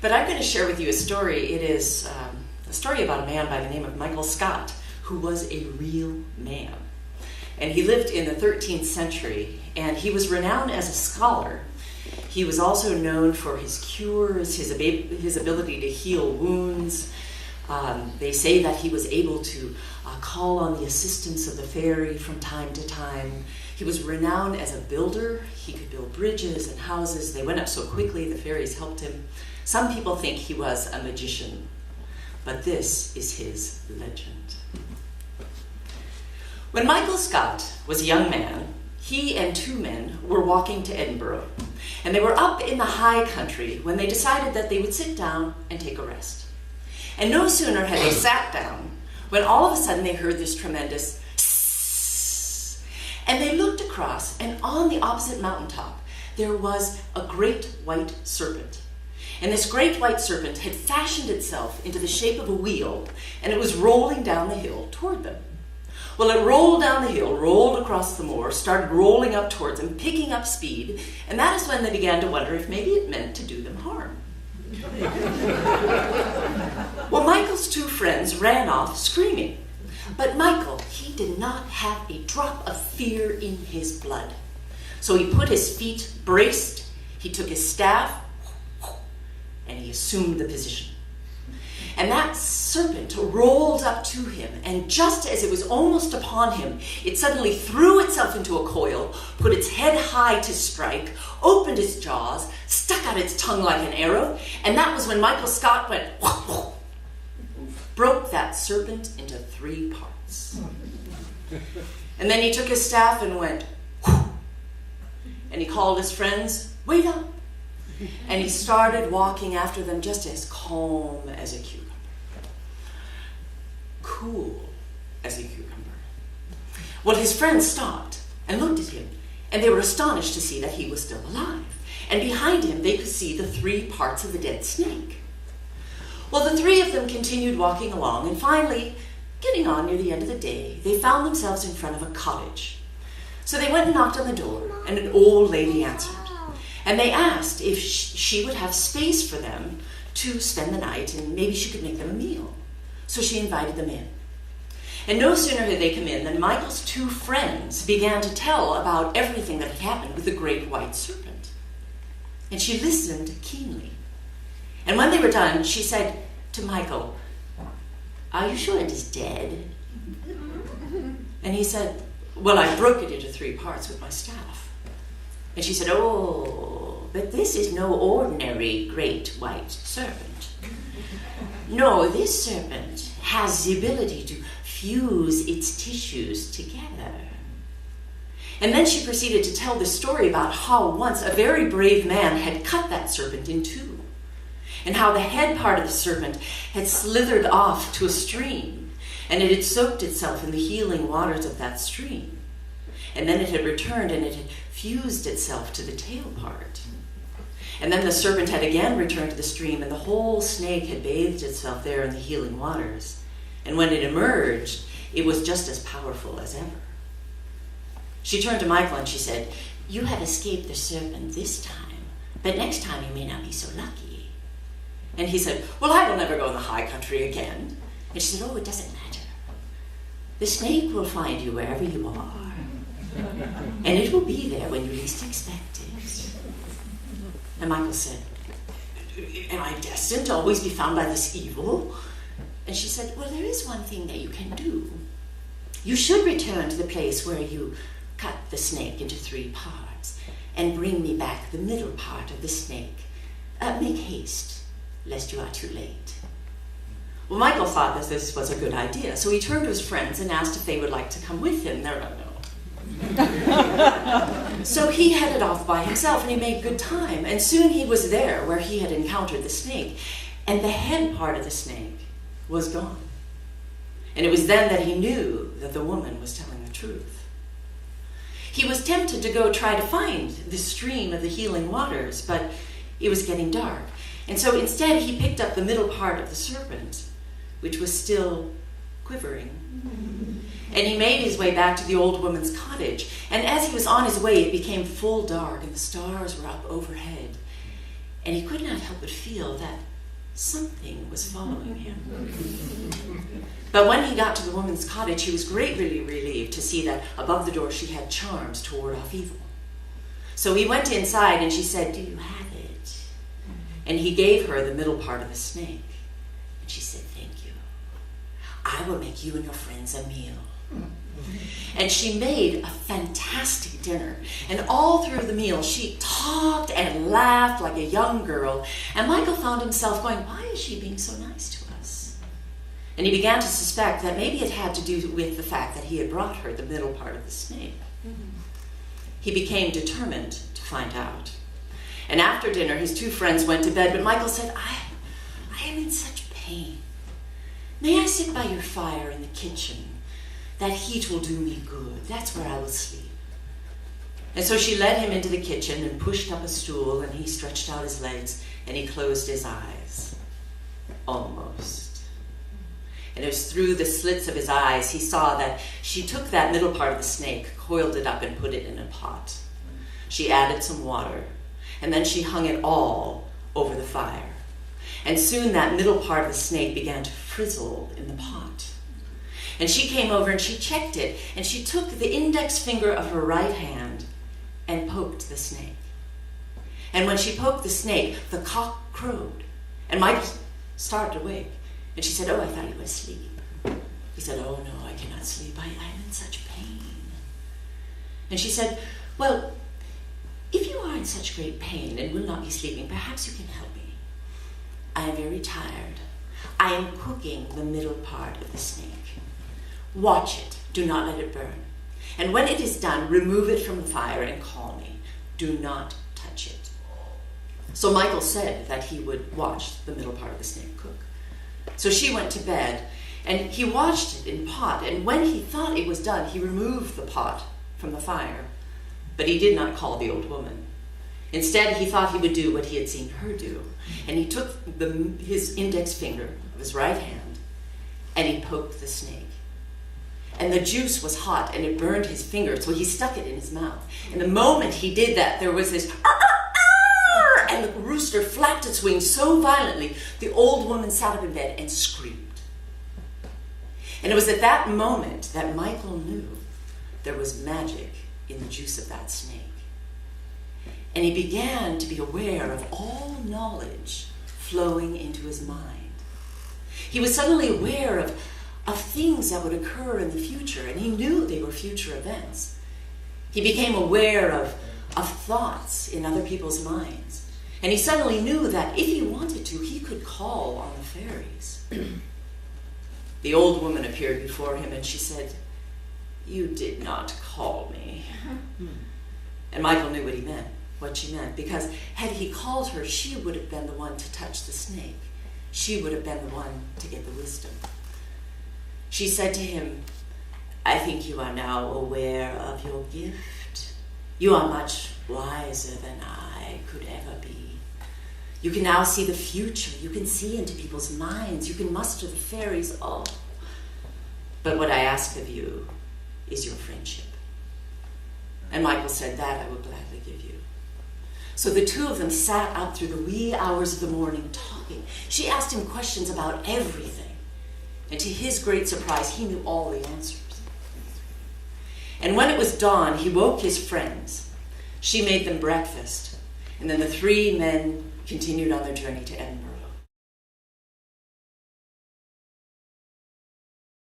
But I'm going to share with you a story. It is a story about a man by the name of Michael Scott, who was a real man. And he lived in the 13th century, and he was renowned as a scholar. He was also known for his cures, his ability to heal wounds. They say that he was able to call on the assistance of the fairy from time to time. He was renowned as a builder. He could build bridges and houses. They went up so quickly, the fairies helped him. Some people think he was a magician, but this is his legend. When Michael Scott was a young man, he and two men were walking to Edinburgh, and they were up in the high country when they decided that they would sit down and take a rest. And no sooner had they sat down when all of a sudden they heard this tremendous sss, and they looked across, and on the opposite mountaintop there was a great white serpent. And this great white serpent had fashioned itself into the shape of a wheel, and it was rolling down the hill toward them. Well, it rolled down the hill, rolled across the moor, started rolling up towards them, picking up speed, and that is when they began to wonder if maybe it meant to do them harm. Well, Michael's two friends ran off screaming, but Michael, he did not have a drop of fear in his blood. So he put his feet braced, he took his staff, and he assumed the position. And that serpent rolled up to him, and just as it was almost upon him, it suddenly threw itself into a coil, put its head high to strike, opened its jaws, stuck out its tongue like an arrow, and that was when Michael Scott went, broke that serpent into 3 parts. And then he took his staff and went, and he called his friends, wait up. And he started walking after them just as calm as a cucumber. Cool as a cucumber. Well, his friends stopped and looked at him, and they were astonished to see that he was still alive. And behind him, they could see the 3 parts of the dead snake. Well, the 3 of them continued walking along, and finally, getting on near the end of the day, they found themselves in front of a cottage. So they went and knocked on the door, and an old lady answered. And they asked if she would have space for them to spend the night, and maybe she could make them a meal. So she invited them in. And no sooner had they come in than Michael's 2 friends began to tell about everything that had happened with the great white serpent. And she listened keenly. And when they were done, she said to Michael, "Are you sure it is dead?" And he said, "Well, I broke it into 3 parts with my staff." And she said, "Oh, but this is no ordinary great white serpent. No, this serpent has the ability to fuse its tissues together." And then she proceeded to tell the story about how once a very brave man had cut that serpent in 2, and how the head part of the serpent had slithered off to a stream, and it had soaked itself in the healing waters of that stream. And then it had returned and it had fused itself to the tail part. And then the serpent had again returned to the stream, and the whole snake had bathed itself there in the healing waters. And when it emerged, it was just as powerful as ever. She turned to Michael and she said, "You have escaped the serpent this time, but next time you may not be so lucky." And he said, "Well, I will never go in the high country again." And she said, "Oh, it doesn't matter. The snake will find you wherever you are. And it will be there when you least expect it." And Michael said, "Am I destined to always be found by this evil?" And she said, "Well, there is one thing that you can do. You should return to the place where you cut the snake into 3 parts and bring me back the middle part of the snake. Make haste, lest you are too late." Well, Michael thought that this was a good idea, so he turned to his friends and asked if they would like to come with him. They're like, "No." So he headed off by himself, and he made good time, and soon he was there where he had encountered the snake, and the head part of the snake was gone. And it was then that he knew that the woman was telling the truth. He was tempted to go try to find the stream of the healing waters, but it was getting dark, and so instead he picked up the middle part of the serpent, which was still quivering. And he made his way back to the old woman's cottage. And as he was on his way, it became full dark, and the stars were up overhead. and he could not help but feel that something was following him. But when he got to the woman's cottage, he was greatly relieved to see that above the door she had charms to ward off evil. So he went inside, and she said, "Do you have it?" And he gave her the middle part of the snake. And she said, "Thank you. I will make you and your friends a meal." And she made a fantastic dinner. And all through the meal, she talked and laughed like a young girl. And Michael found himself going, why is she being so nice to us? And he began to suspect that maybe it had to do with the fact that he had brought her the middle part of the snake. He became determined to find out. And after dinner, his two friends went to bed, but Michael said, I am in such pain. May I sit by your fire in the kitchen? That heat will do me good. That's where I will sleep. And so she led him into the kitchen and pushed up a stool, and he stretched out his legs, and he closed his eyes. Almost. And it was through the slits of his eyes he saw that she took that middle part of the snake, coiled it up, and put it in a pot. She added some water, and then she hung it all over the fire. And soon that middle part of the snake began to frizzle in the pot. And she came over and she checked it, and she took the index finger of her right hand and poked the snake. And when she poked the snake, the cock crowed. And Michael started awake. And she said, "Oh, I thought you were asleep." He said, "Oh, no, I cannot sleep. I am in such pain." And she said, "Well, if you are in such great pain and will not be sleeping, perhaps you can help me. I am very tired. I am cooking the middle part of the snake. Watch it. Do not let it burn. And when it is done, remove it from the fire and call me. Do not touch it." So Michael said that he would watch the middle part of the snake cook. So she went to bed, and he watched it in pot. And when he thought it was done, he removed the pot from the fire. But he did not call the old woman. Instead, he thought he would do what he had seen her do. And he took his index finger of his right hand, and he poked the snake. And the juice was hot, and it burned his finger, so he stuck it in his mouth. And the moment he did that, there was this, and the rooster flapped its wings so violently, the old woman sat up in bed and screamed. And it was at that moment that Michael knew there was magic in the juice of that snake. And he began to be aware of all knowledge flowing into his mind. He was suddenly aware of things that would occur in the future, and he knew they were future events. He became aware of thoughts in other people's minds, and he suddenly knew that if he wanted to, he could call on the fairies. The old woman appeared before him, and she said, "You did not call me." And Michael knew what she meant, because had he called her, she would have been the one to touch the snake. She would have been the one to get the wisdom. She said to him, "I think you are now aware of your gift. You are much wiser than I could ever be. You can now see the future. You can see into people's minds. You can muster the fairies. Oh, but what I ask of you is your friendship." And Michael said, "That I will gladly give you." So the two of them sat up through the wee hours of the morning talking. She asked him questions about everything. And to his great surprise, he knew all the answers. And when it was dawn, he woke his friends. She made them breakfast. And then the three men continued on their journey to Edinburgh.